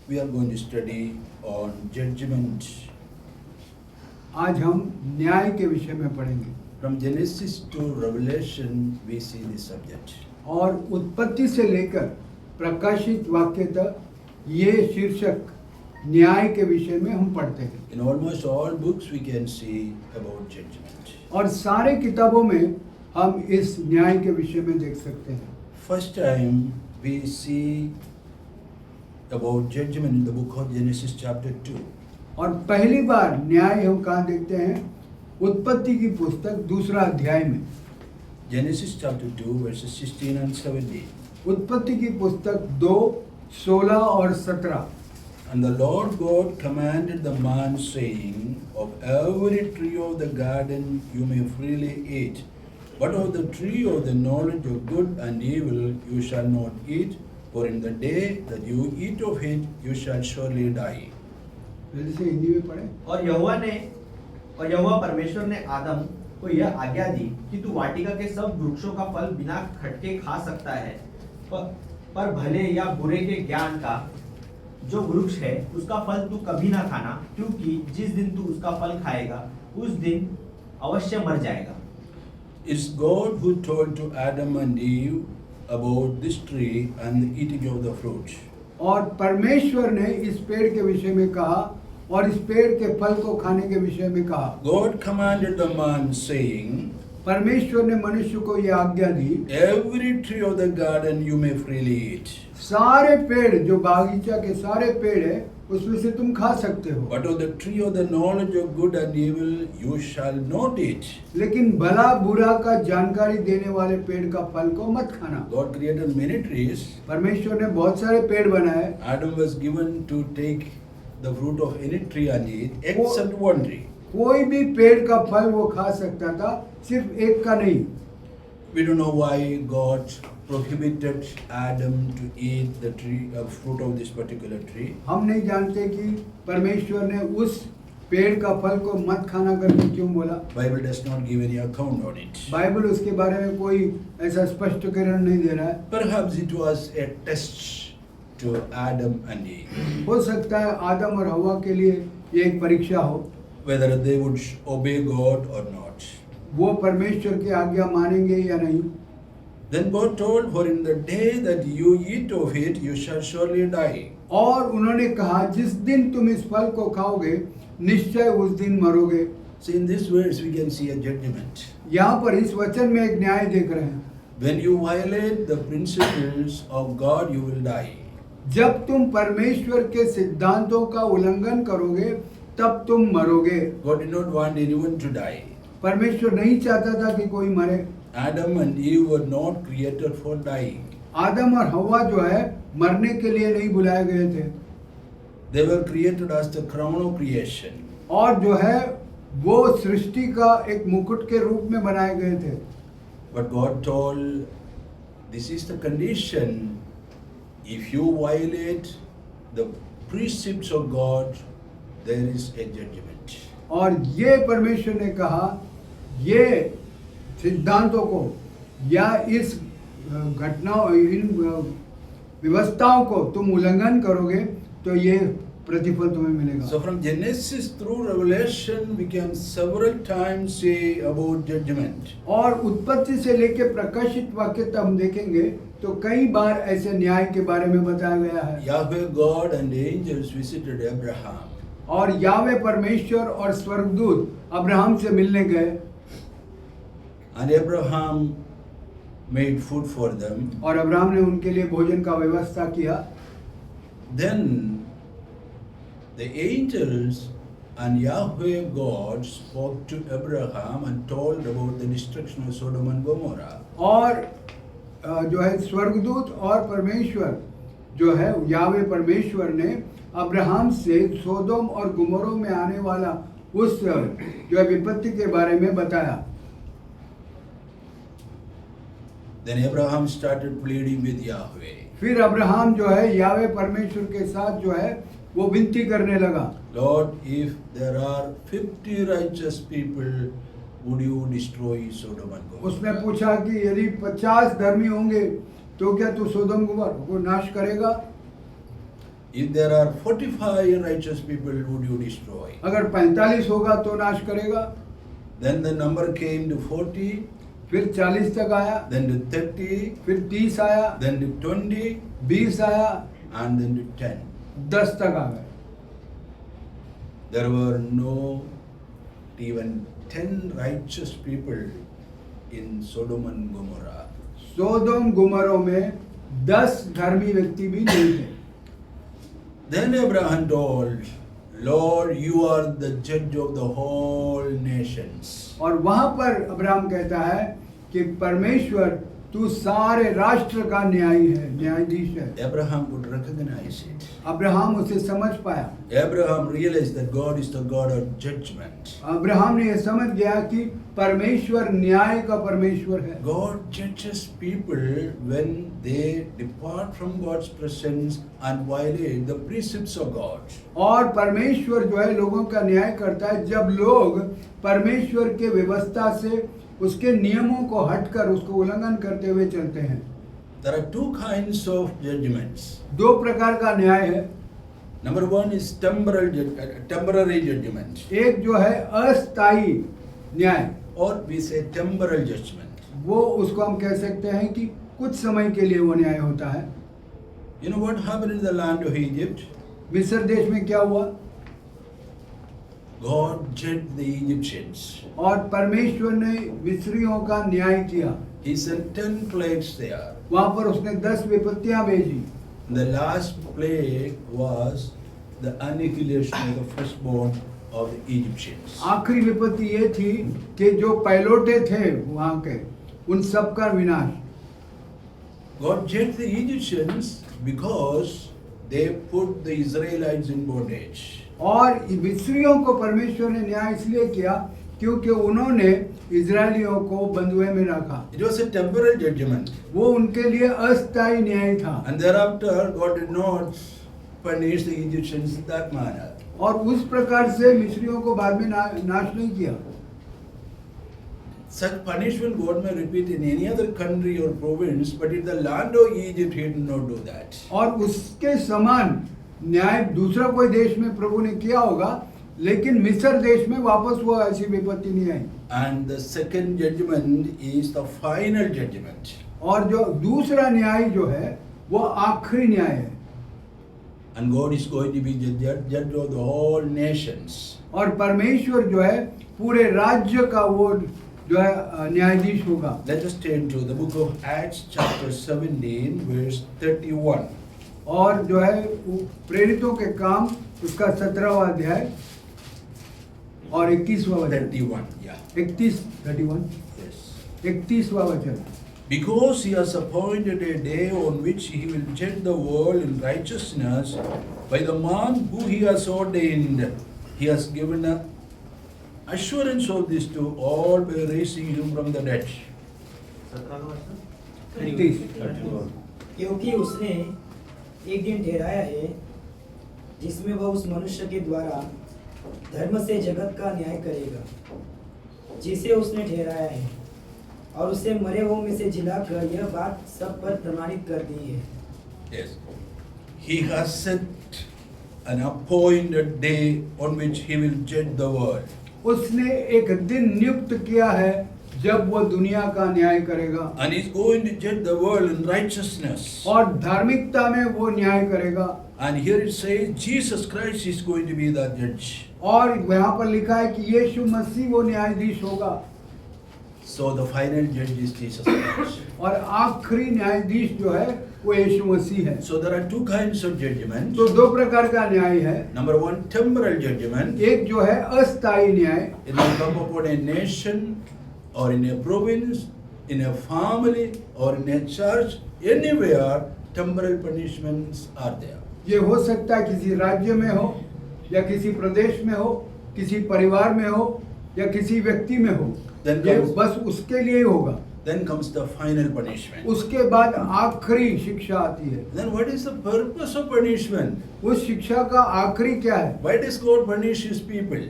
we are going to study on judgment. आज हम न्याय के विषय में पढ़ेंगे From Genesis to Revelation, we see this subject. और उत्पत्ति से लेकर प्रकाशित वाक्य तक ये शीर्षक न्याय के विषय में हम पढ़ते हैं। In almost all books, we can see about judgment. और सारे किताबों में हम इस न्याय के विषय में देख सकते हैं। First time we see about judgment in the book of Genesis chapter 2. और पहली बार न्याय हम कहाँ देखते हैं? उत्पत्ति की पुस्तक 2 अध्याय में। Genesis chapter 2 verses 16 and 17. उत्पत्ति की पुस्तक 2, 16 और 17। And the Lord God commanded the man, saying, Of every tree of the garden you may freely eat, but of the tree of the knowledge of good and evil you shall not eat, for in the day that you eat of it you shall surely die. पहले से हिंदी में पढ़े। और यहोवा परमेश्वर ने आदम को यह आज्ञा दी कि तू वाटिका के सब वृक्षों का फल बिना खटके खा सकता है, पर भले या बुरे के ज्ञान का जो वृक्ष है उसका फल तू कभी ना खाना, क्योंकि जिस दिन तू उसका फल खाएगा उस दिन अवश्य मर जाएगा। It's God who told to Adam and Eve about this tree and the eating of the fruit. और परमेश्वर ने इस पेड़ के विषय में कहा और इस पेड़ के फल को खाने के विषय में कहा। God commanded the man, saying, परमेश्वर ने मनुष्य को यह आज्ञा दी, Every tree of the garden you may freely eat, सारे पेड़ जो बागीचा के सारे पेड़ है उसमें से तुम खा सकते हो, but of the tree of the knowledge of good and evil you shall not eat. लेकिन भला बुरा का जानकारी देने वाले पेड़ का फल को मत खाना। God created many trees. परमेश्वर ने बहुत सारे पेड़ बनाए। Adam was given to take the fruit of any tree and eat, except one tree. कोई भी पेड़ का फल वो खा सकता था, सिर्फ एक का नहीं। We don't know why God prohibited Adam to eat the tree, fruit of this particular tree. हम नहीं जानते कि परमेश्वर ने उस पेड़ का फल को मत खाना करके क्यों बोला। Bible does not give any account on it. Bible उसके बारे में कोई ऐसा स्पष्टीकरण नहीं दे रहा है। Perhaps it was a test to Adam and Eve, हो सकता है आदम और हवा के लिए ये एक परीक्षा हो, whether they would obey God or not. वो परमेश्वर की आज्ञा मानेंगे या नहीं। Then God told, For in the day that you eat of it, you shall surely die. और उन्होंने कहा जिस दिन तुम इस फल को खाओगे निश्चय उस दिन मरोगे। So in this verse we can see a judgment. यहाँ पर इस वचन में एक न्याय देख रहे हैं। When you violate the principles of God, you will die. जब तुम परमेश्वर के सिद्धांतों का उल्लंघन करोगे तब तुम मरोगे। God did not want anyone to die. परमेश्वर नहीं चाहता था कि कोई मरे। Adam and Eve were not created for dying. आदम और हवा जो है मरने के लिए नहीं बुलाए गए थे। They were created as the crown of creation. और जो है वो सृष्टि का एक मुकुट के रूप में बनाए गए थे। But God told, this is the condition. If you violate the precepts of God, there is a judgment. और ये परमेश्वर ने कहा ये सिद्धांतों को या इस घटनाओं इन व्यवस्थाओं को तुम उल्लंघन करोगे तो ये प्रतिफल तुम्हें मिलेगा। So from Genesis through Revelation we can several times say about judgment. और उत्पत्ति से लेकर प्रकाशित वाक्य तक हम देखेंगे तो कई बार ऐसे न्याय के बारे में बताया गया है। Yahweh God and the angels visited Abraham. और यावे परमेश्वर और स्वर्गदूत अब्राहम से मिलने गए। And Abraham made food for them. और अब्राहम ने उनके लिए भोजन का व्यवस्था किया। Then the angels and Yahweh God spoke to Abraham and told about the destruction of Sodom and Gomorrah. और जो है स्वर्गदूत और परमेश्वर जो है यावे परमेश्वर ने अब्राहम से सोदोम और गुमोरों में आने वाला उस जो है विपत्ति के बारे में बताया। Then Abraham started pleading with Yahweh. फिर अब्राहम जो है यावे परमेश्वर के साथ जो है वो विनती करने लगा। Lord, if there are 50 righteous people, would you destroy Sodom and Gomorrah? उसने पूछा कि यदि 50 धर्मी होंगे तो क्या तू सोदोम गुमोर को नाश करेगा? If there are 45 righteous people, would you destroy? अगर 45 होगा तो नाश करेगा। Then the number came to 40, फिर 40 तक आया, then to 30, फिर 30 आया, then to 20, 20 आया, and then to 10. 10 तक आ गए। There were not even 10 righteous people in Sodom and Gomorrah. सोदोम गुमरों में 10 धर्मी व्यक्ति भी नहीं थे। Then Abraham told, Lord, you are the judge of the whole nations. और वहां पर अब्राहम कहता है कि परमेश्वर तू सारे राष्ट्र का न्यायी है, न्यायाधीश है। Abraham could recognize it. Abraham उसे समझ पाया। Abraham realized that God is the God of judgment. Abraham ने यह समझ गया कि परमेश्वर न्याय का परमेश्वर है। God judges people when they depart from God's presence and violate the precepts of God. और परमेश्वर जो है लोगों का न्याय करता है जब लोग परमेश्वर के व्यवस्था से उसके नियमों को हटकर उसको उल्लंघन करते हुए चलते हैं। There are two kinds of judgments. दो प्रकार का न्याय है। Number one is temporary judgment, एक जो है अस्थायी न्याय, or we say temporal judgment. वो उसको हम कह सकते हैं कि कुछ समय के लिए वो न्याय होता है। You know what happened in the land of Egypt? मिस्र देश में क्या हुआ? God judged the Egyptians. और परमेश्वर ने मिस्रियों का न्याय किया। He sent 10 plagues there. वहां पर उसने 10 विपत्तियां भेजी। The last plague was the annihilation of the firstborn of the Egyptians. आखिरी विपत्ति ये थी कि जो पहलोटे थे वहां के उन सब का विनाश। God judged the Egyptians because they put the Israelites in bondage. और मिस्रियों को परमेश्वर ने न्याय इसलिए किया क्योंकि उन्होंने इजरायलियों को बंधुए में रखा। It was a temporal judgment. वो उनके लिए अस्थायी न्याय था। And thereafter, God did not punish the Egyptians in that manner. और उस प्रकार से मिस्रियों को बाद में नाश नहीं किया। Such punishment God may repeat in any other country or province, but in the land of Egypt, He did not do that. और उसके समान न्याय दूसरा कोई देश में प्रभु ने किया होगा, लेकिन मिस्र देश में वापस वो ऐसी विपत्ति नहीं आई। And the second judgment is the final judgment. और जो दूसरा न्याय जो है वो आखिरी न्याय है। And God is going to be the judge of the whole nations. और परमेश्वर जो है पूरे राज्य का वो जो है न्यायाधीश होगा। Let us turn to the book of Acts chapter 17 verse 31. और जो है प्रेरितों के काम उसका 17वां अध्याय और 21वां वचन। 31, yeah. 31 Yes. 31वां वचन। Because He has appointed a day on which He will judge the world in righteousness by the man who He has ordained, He has given assurance of this to all by raising Him from the dead. 31 क्योंकि उसने एक दिन ठहराया है जिसमें वह उस मनुष्य के द्वारा धर्म से जगत का न्याय करेगा जिसे उसने ठहराया है, और उसे मरे हुओं में से जिलाकर यह बात सब पर प्रमाणित कर दी है। Yes. He has set an appointed day on which He will judge the world. उसने एक दिन नियुक्त किया है जब वो दुनिया का न्याय करेगा। And He's going to judge the world in righteousness. और धार्मिकता में वो न्याय करेगा। And here it says Jesus Christ is going to be the judge. और यहाँ पर लिखा है कि यीशु मसीह वो न्यायाधीश होगा। So the final judge is Jesus Christ. और आखिरी न्यायाधीश जो है वो यीशु मसीह है। So there are two kinds of judgment. तो दो प्रकार का न्याय है। Number one, temporal judgment. एक जो है अस्थायी न्याय, It will come upon a nation or in a province, in a family or in a church, anywhere temporal punishments are there. ये हो सकता है किसी राज्य में हो या किसी प्रदेश में हो, किसी परिवार में हो या किसी व्यक्ति में हो, Then ये comes- बस उसके लिए ही होगा। Then comes the final punishment. उसके बाद आखिरी शिक्षा आती है। Then what is the purpose of punishment? उस शिक्षा का आखिरी क्या है? Why does God punish His people?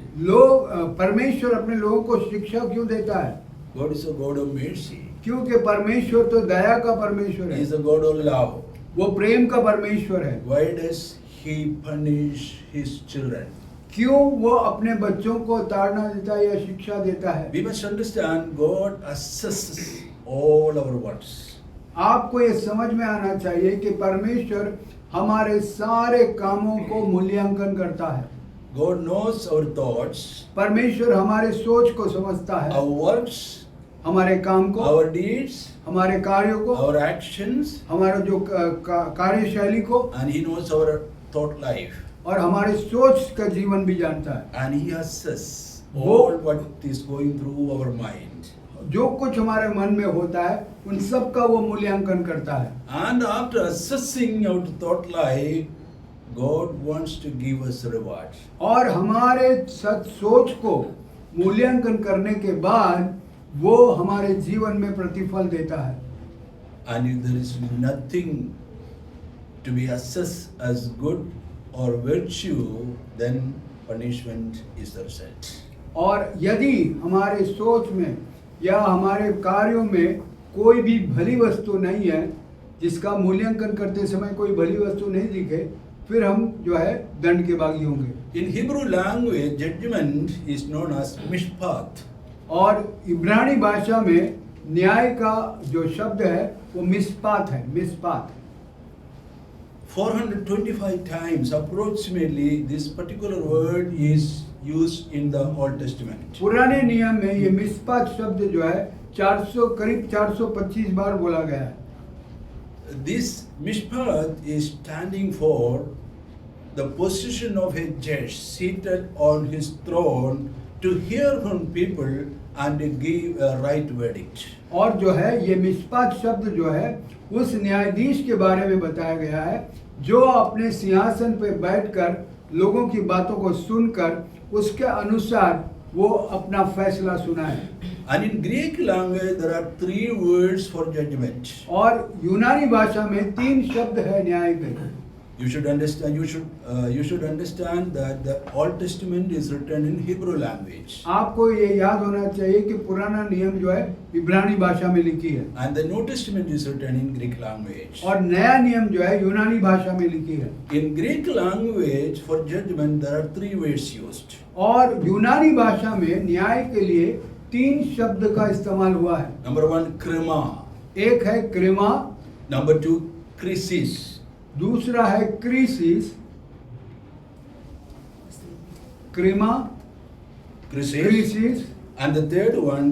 परमेश्वर अपने लोगों को शिक्षा क्यों देता है? God is a God of mercy. क्योंकि परमेश्वर तो दया का परमेश्वर He है, is a God of love. वो प्रेम का परमेश्वर है। Why does he punish his children? क्यों वो अपने बच्चों को ताड़ना देता है या शिक्षा देता है? We must understand God assesses all our works. आपको ये समझ में आना चाहिए कि परमेश्वर हमारे सारे कामों को मूल्यांकन करता है। God knows our thoughts, परमेश्वर हमारे सोच को समझता है, our works, हमारे काम को, our deeds, हमारे कार्यों को, our actions, हमारा जो कार्यशैली को, and he knows our thought life. और हमारे सोच का जीवन भी जानता है। And he assesses वो- all what is going through our mind. जो कुछ हमारे मन में होता है उन सब का वो मूल्यांकन करता है। And after assessing our thought life, God wants to give us reward. और हमारे सोच को मूल्यांकन करने के बाद वो हमारे जीवन में प्रतिफल देता है। And if there is nothing to be assessed as good or virtue, then punishment is the result. और यदि हमारे सोच में या हमारे कार्यों में कोई भी भली वस्तु नहीं है, जिसका मूल्यांकन करते समय कोई भली वस्तु नहीं दिखे, फिर हम जो है दंड के भागी होंगे। In Hebrew language, judgment is known as mishpat. और इब्रानी भाषा में न्याय का जो शब्द है वो मिस्पात है, मिस्पात। 425 times approximately this particular word is used in the Old Testament. पुराने नियम में ये मिस्पात शब्द जो है 400 करीब 425 बार बोला गया है। This mishpat is standing for the position of a judge seated on his throne to hear from people and give a right verdict. और जो है ये मिस्पात शब्द जो है उस न्यायाधीश के बारे में बताया गया है जो अपने सिंहासन पर बैठकर लोगों की बातों को सुनकर उसके अनुसार वो अपना फैसला सुनाए। And in Greek language there are 3 words for judgment. और यूनानी भाषा में 3 शब्द है न्याय के। You should understand. You should understand that the Old Testament is written in Hebrew language, आपको ये याद होना चाहिए कि पुराना नियम जो है इब्रानी भाषा में लिखी है and the New Testament is written in Greek language. और नया नियम जो है यूनानी भाषा में लिखी है। In Greek language, for judgment there are 3 words used. और यूनानी भाषा में न्याय के लिए 3 शब्द का इस्तेमाल हुआ है। Number 1, krima. एक है क्रिमा, Number 2, krisis. दूसरा है क्रीसिस, क्रिमा, Krisis. क्रीसिस, And the third one,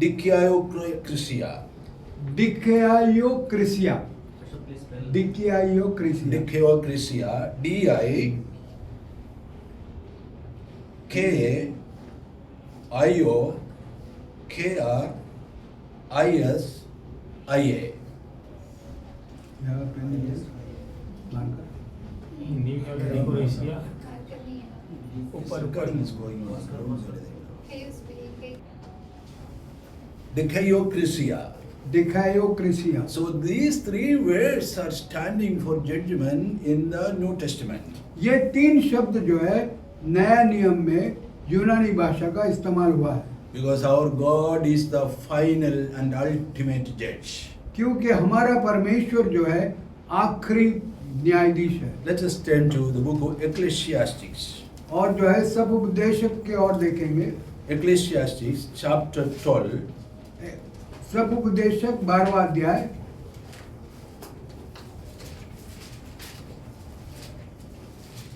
dikiaiokrisia. डिकियायोक्रिसिया, डिकियायोक्रिसिया, Dikiaiokrisia. D-I-K-I-O-K-R-I-S-I-A. Circle is going on. Dikiaiokrisia. डिकायोक्रिसिया। So these 3 words are standing for judgment in the New Testament. ये 3 शब्द जो है नया नियम में यूनानी भाषा का इस्तेमाल हुआ है Because our God is the final and ultimate judge. क्योंकि हमारा परमेश्वर जो है आखिरी न्यायाधीश है। Let us turn to the book of Ecclesiastes. और जो है सब उपदेशक के ओर देखेंगे। Ecclesiastes chapter 12, सब उपदेशक 12वां अध्याय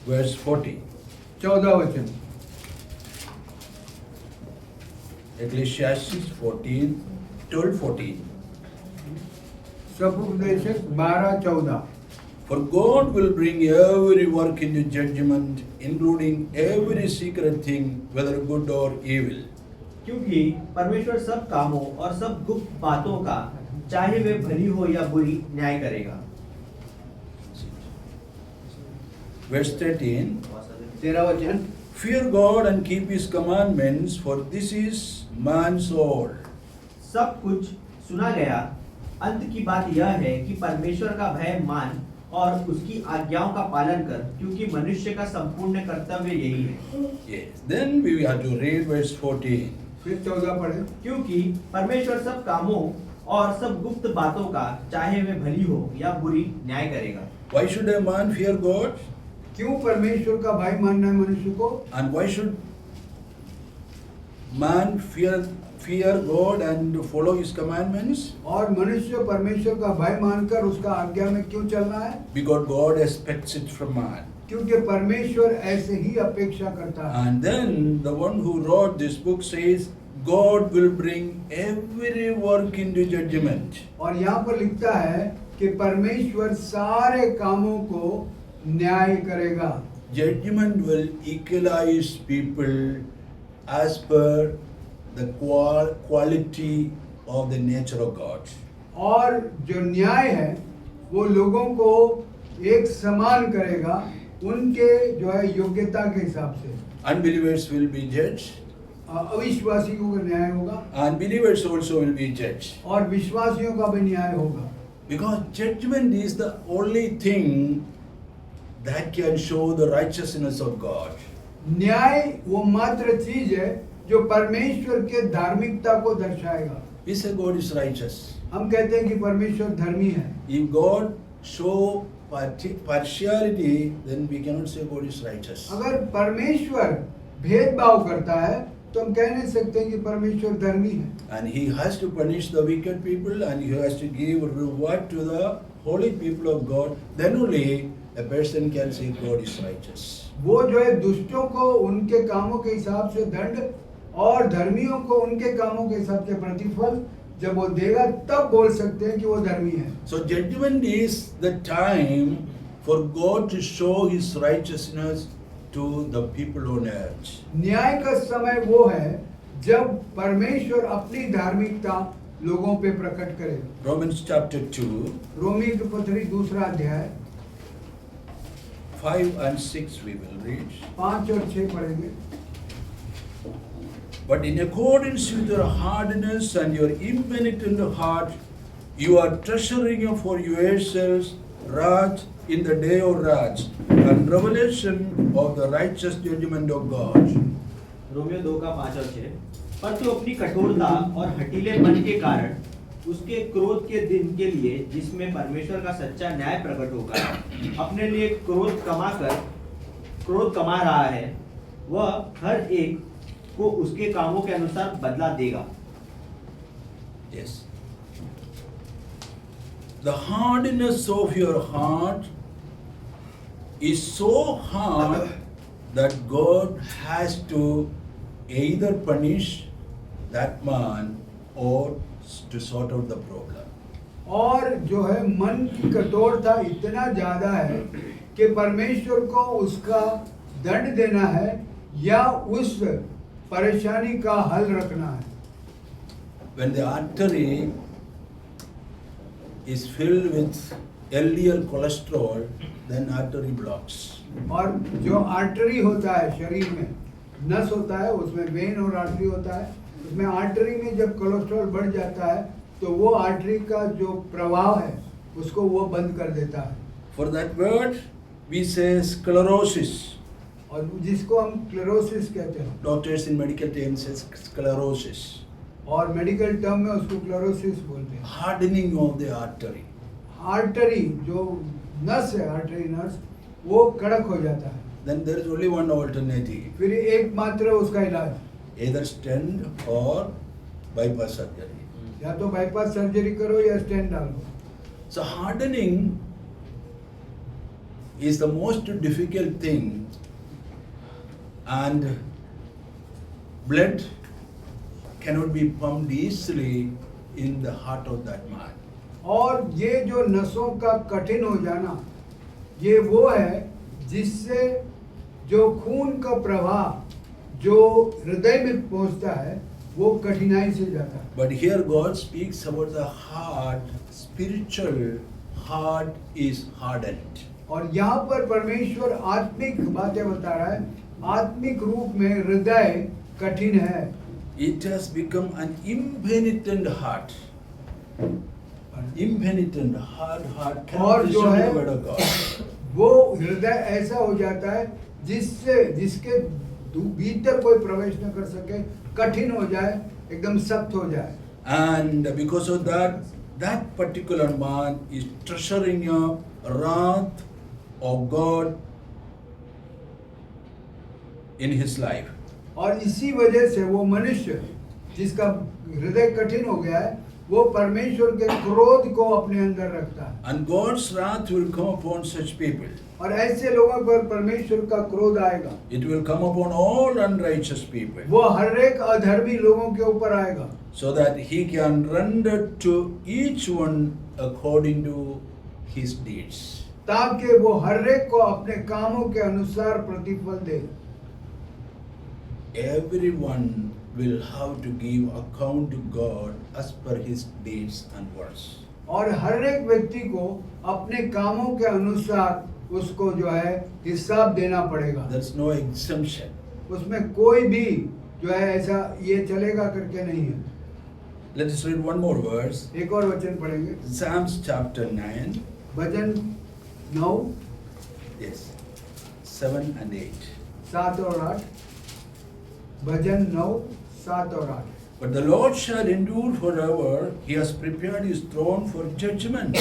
verse 40. 14 वचन। Ecclesiastes 12:14. सब उपदेशक 12-14। For God will bring every work into judgment, including every secret thing, whether good or evil. क्योंकि परमेश्वर सब कामों और सब गुप्त बातों का चाहे वे भली हो या बुरी न्याय करेगा। Verse 13. 13 वचन। Fear God and keep His commandments, for this is man's all. सब कुछ सुना गया, अंत की बात यह है कि परमेश्वर का भय मान और उसकी आज्ञाओं का पालन कर, क्योंकि मनुष्य का संपूर्ण कर्तव्य यही है। Yes. Then we have to read verse 14. फिर 14 पढ़े। क्योंकि परमेश्वर सब कामों और सब गुप्त बातों का चाहे वे भली हो या बुरी न्याय करेगा। Why should a man fear God? क्यों परमेश्वर का भाई मानना है मनुष्य को? And why should man fear God and follow His commandments? और मनुष्य परमेश्वर का भाई मानकर उसका आज्ञा में क्यों चलना है? Because God expects it from man. क्योंकि परमेश्वर ऐसे ही अपेक्षा करता है। And then the one who wrote this book says, God will bring every work into judgment. और यहाँ पर लिखता है कि परमेश्वर सारे कामों को न्याय करेगा। Judgment will equalize people as per the quality of the nature of God. और जो न्याय है वो लोगों को एक समान करेगा उनके जो है योग्यता के हिसाब से। Unbelievers will be judged, अविश्वासियों का न्याय होगा and believers also will be judged. और विश्वासियों का भी न्याय होगा। Because judgment is the only thing that can show the righteousness of God. न्याय वो मात्र चीज है जो परमेश्वर के धार्मिकता को दर्शाएगा। We say God is righteous. हम कहते हैं कि परमेश्वर धर्मी है। If God show partiality, then we cannot say God is righteous. अगर परमेश्वर भेदभाव करता है तो हम कह नहीं सकते कि परमेश्वर धर्मी है। And He has to punish the wicked people, and He has to give reward to the holy people of God. Then only a person can say God is righteous. वो जो है दुष्टों को उनके कामों के हिसाब से दंड और धर्मियों को उनके कामों के हिसाब से प्रतिफल जब वो देगा तब बोल सकते हैं कि वो धर्मी है। So judgment is the time for God to show His righteousness to the people on earth. न्याय का समय वो है जब परमेश्वर अपनी धार्मिकता लोगों पे प्रकट करेगा। Romans chapter 2, रोमी की पत्री 2 अध्याय 5 and 6 we will read. 5 और 6 पढ़ेंगे। But in accordance with your hardness and your impenitent heart, you are treasuring up for yourselves wrath in the day of wrath and revelation of the righteous judgment of God. Romeo 2 का 5 और 6। पर तू अपनी कठोरता और हठीलेपन के कारण उसके क्रोध के दिन के लिए जिसमें परमेश्वर का सच्चा न्याय प्रकट होगा अपने लिए क्रोध कमा रहा है, वह हर एक को उसके कामों के अनुसार बदला देगा। Yes. The hardness of your heart is so hard that God has to either punish that man or to sort out the problem. और जो है मन की कठोरता इतना ज्यादा है कि परमेश्वर को उसका दंड देना है या उस परेशानी का हल रखना है। When the artery is filled with LDL cholesterol, then artery blocks. और जो आर्टरी होता है शरीर में, नस होता है, उसमें वेन और आर्टरी होता है, उसमें आर्टरी में जब कोलेस्ट्रॉल बढ़ जाता है तो वो आर्टरी का जो प्रवाह है उसको वो बंद कर देता है। For that word we say sclerosis. और जिसको हम क्लेरोसिस कहते हैं, Doctors in medical terms say sclerosis. और मेडिकल टर्म में उसको क्लेरोसिस बोलते हैं। Hardening of the artery. Artery जो नस है, आर्टरी नस, वो कड़क हो जाता है। Then there is only one alternative. फिर एकमात्र उसका इलाज Either stent or bypass surgery. या तो बाईपास सर्जरी करो या स्टेंट डालो। So hardening is the most difficult thing, and blood cannot be pumped easily in the heart of that man. और ये जो नसों का कठिन हो जाना, ये वो है जिससे जो खून का प्रवाह जो हृदय में पहुंचता है वो कठिनाई से जाता है। But here God speaks about the heart, spiritual heart is hardened. और यहाँ पर परमेश्वर आत्मिक बातें बता रहा है, आत्मिक रूप में हृदय कठिन है। It has become an impenitent heart. Impenitent, hard heart cannot और जो receive है the word of God. वो हृदय ऐसा हो जाता है जिसके भीतर कोई प्रवेश न कर सके, कठिन हो जाए, एकदम सख्त हो जाए। And because of that, that particular man is treasuring up wrath of God in his life. और इसी वजह से वो मनुष्य जिसका हृदय कठिन हो गया है वो परमेश्वर के क्रोध को अपने अंदर रखता है And God's wrath will come upon such people. और ऐसे लोगों पर परमेश्वर का क्रोध आएगा It will come upon all unrighteous people, वो हर एक अधर्मी लोगों के ऊपर आएगा so that he can render to each one according to his deeds. ताकि वो हर एक को अपने कामों के अनुसार प्रतिफल दे Everyone will have to give account to God as per his deeds and works. और हर एक व्यक्ति को अपने कामों के अनुसार उसको जो है हिसाब देना पड़ेगा There's no exemption. उसमें कोई भी जो है ऐसा ये चलेगा करके नहीं है Let us read one more verse. एक और वचन पढ़ेंगे Psalms chapter 9. Bhajan 9 Yes. 7 and 8. 7 और 8 भजन 9 7 और 8 But the Lord shall endure forever. He has prepared his throne for judgment.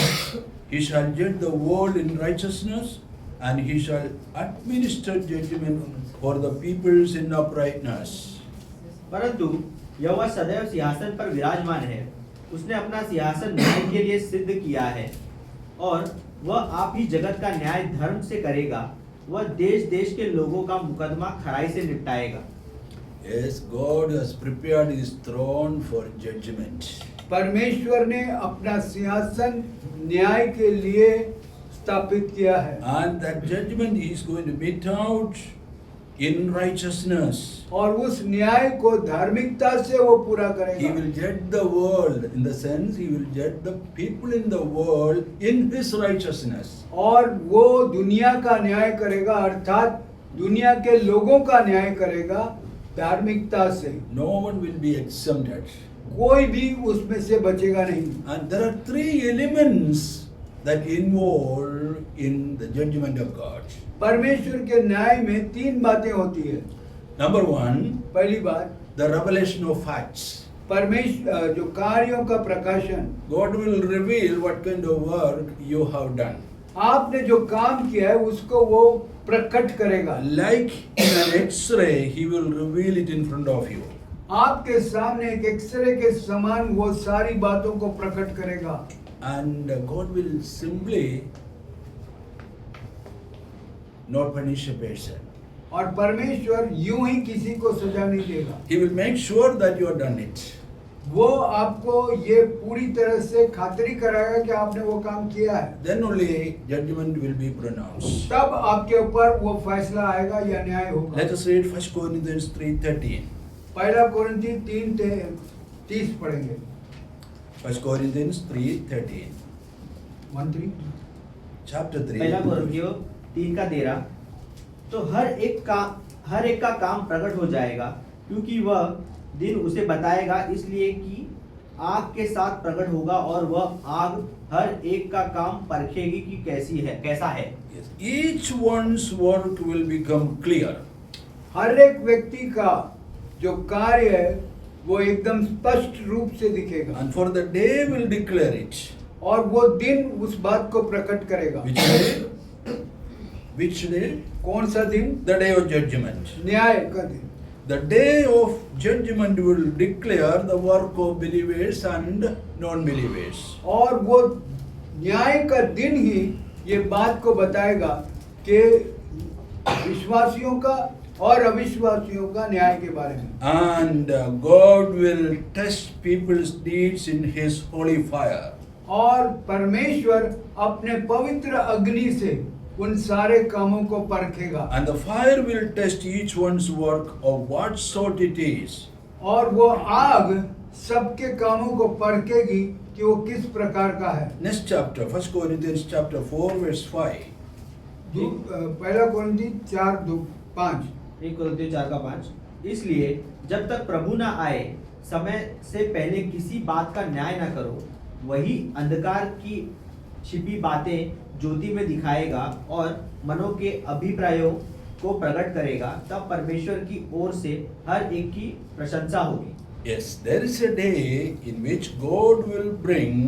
He shall judge the world in righteousness, and he shall administer judgment for the peoples in uprightness. परंतु यहोवा सदैव सिंहासन पर विराजमान है। उसने अपना सिंहासन न्याय के लिए सिद्ध किया है और वह आप ही जगत का न्याय धर्म से करेगा। वह देश देश के लोगों का मुकदमा खराई से निपटाएगा। Yes, God has prepared his throne for judgment. परमेश्वर ने अपना सिंहासन न्याय के लिए स्थापित किया है And that judgment he is going to mete out in righteousness. और उस न्याय को धार्मिकता से वो पूरा He करेगा will judge the world, in the sense he will judge the people in the world in his righteousness. और वो दुनिया का न्याय करेगा अर्थात दुनिया के लोगों का न्याय करेगा धार्मिकता से No one will be exempted. कोई भी उसमें से बचेगा नहीं And there are three elements that involve in the judgment of God. परमेश्वर के न्याय में 3 बातें होती है Number one, पहली बात the revelation of facts. परमेश्वर जो कार्यों का प्रकाशन God will reveal what kind of work you have done. आपने जो काम किया है उसको वो प्रकट करेगा Like in an X-ray, he will reveal it in front of you. आपके सामने एक एक्सरे के समान वो सारी बातों को प्रकट करेगा And God will simply not punish a person. और परमेश्वर यूं ही किसी को सजा नहीं देगा He will make sure that you have done it. वो आपको ये पूरी तरह से खातरी कराएगा कि आपने वो काम किया है Then only judgment will be pronounced. तब आपके ऊपर वो फैसला आएगा या न्याय होगा Let us read 1 Corinthians 3:13. पहला कोरिन्थी 3:30 पढ़ेंगे 1 Corinthians 3:13. मंत्री Chapter 3. पहला कोरिन्थियों 3:13 तो हर एक का काम प्रकट हो जाएगा क्योंकि वह दिन उसे बताएगा इसलिए कि आग के साथ प्रकट होगा और वह आग हर एक का काम परखेगी कि कैसा है Yes. Each one's work will become clear. हर एक व्यक्ति का जो कार्य है वो एकदम स्पष्ट रूप से दिखेगा And for the day will declare it. और वो दिन उस बात को प्रकट करेगा Which day? Which day? कौन सा दिन The day of judgment. न्याय का दिन The day of judgment will declare the work of believers and non-believers. और वो न्याय का दिन ही ये बात को बताएगा कि विश्वासियों का और अविश्वासियों का न्याय के बारे में And God will test people's deeds in His holy fire. और परमेश्वर अपने पवित्र अग्नि से उन सारे कामों को परखेगा And the fire will test each one's work of what sort it is. और वो आग सबके कामों को परखेगी कि वो किस प्रकार का है Next chapter, 1 Corinthians chapter 4 verse 5. पहला कोरिन्थी 4:5 1 कोरिन्थियों 4:5 इसलिए जब तक प्रभु न आए समय से पहले किसी बात का न्याय न करो वही अंधकार की छिपी बातें ज्योति में दिखाएगा और मनों के अभिप्रायों को प्रकट करेगा तब परमेश्वर की ओर से हर एक की प्रशंसा होगी Yes, there is a day in which God will bring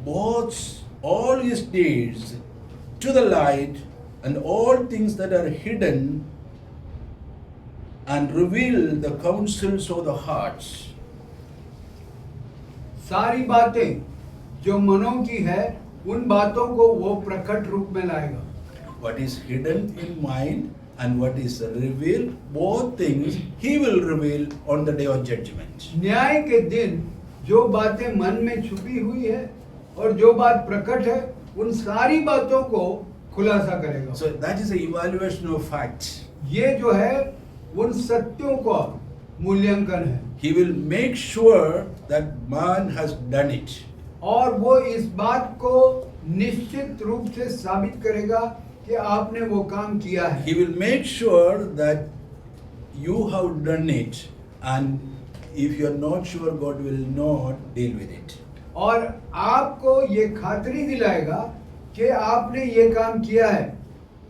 both all His deeds to the light, and all things that are hidden, and reveal the counsels of the hearts. सारी बातें जो मनों की है उन बातों को वो प्रकट रूप में लाएगा. What is hidden in mind and what is revealed, both things he will reveal on the day of judgment. न्याय के दिन जो बातें मन में छुपी हुई है और जो बात प्रकट है उन सारी बातों को खुलासा करेगा. So that is the evaluation of facts. ये जो है उन सत्यों का मूल्यांकन है. He will make sure that man has done it. और वो इस बात को निश्चित रूप से साबित करेगा कि आपने वो काम किया है. He will make sure that you have done it, and if you are not sure, God will not deal with it. और आपको ये खातरी दिलाएगा कि आपने ये काम किया है,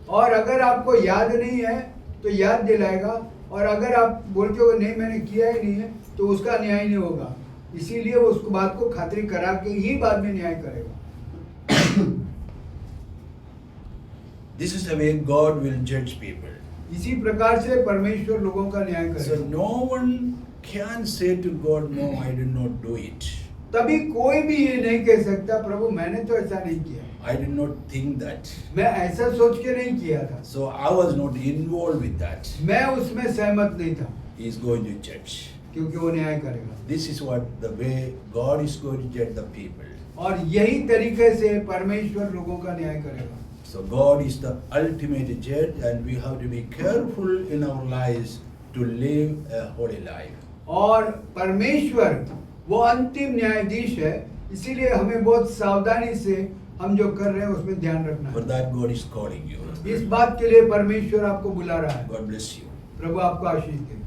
और अगर आपको याद नहीं है तो याद दिलाएगा, और अगर आप बोलते हो नहीं मैंने किया ही नहीं है तो उसका न्याय नहीं होगा. इसीलिए वो उस बात को खातरी करा के ही बाद में न्याय करेगा. This is the way God will judge people. इसी प्रकार से परमेश्वर लोगों का न्याय So करेगा. no one can say to God, no, I did not do it. तभी कोई भी ये नहीं कह सकता प्रभु मैंने तो ऐसा नहीं किया, I did not think that. मैं ऐसा सोच के नहीं किया था, So I was not involved with that. मैं उसमें सहमत नहीं था. He is going to judge. क्योंकि वो न्याय करेगा. This is what the way God is going to judge the people. और यही तरीके से परमेश्वर लोगों का न्याय करेगा. So God is the ultimate judge, and we have to be careful in our lives to live a holy life. और परमेश्वर वो अंतिम न्यायाधीश है, इसीलिए हमें बहुत सावधानी से हम जो कर रहे हैं उसमें ध्यान रखना For है. that God is calling you. इस बात के लिए परमेश्वर आपको बुला रहा है. God bless you. प्रभु आपको आशीष दे.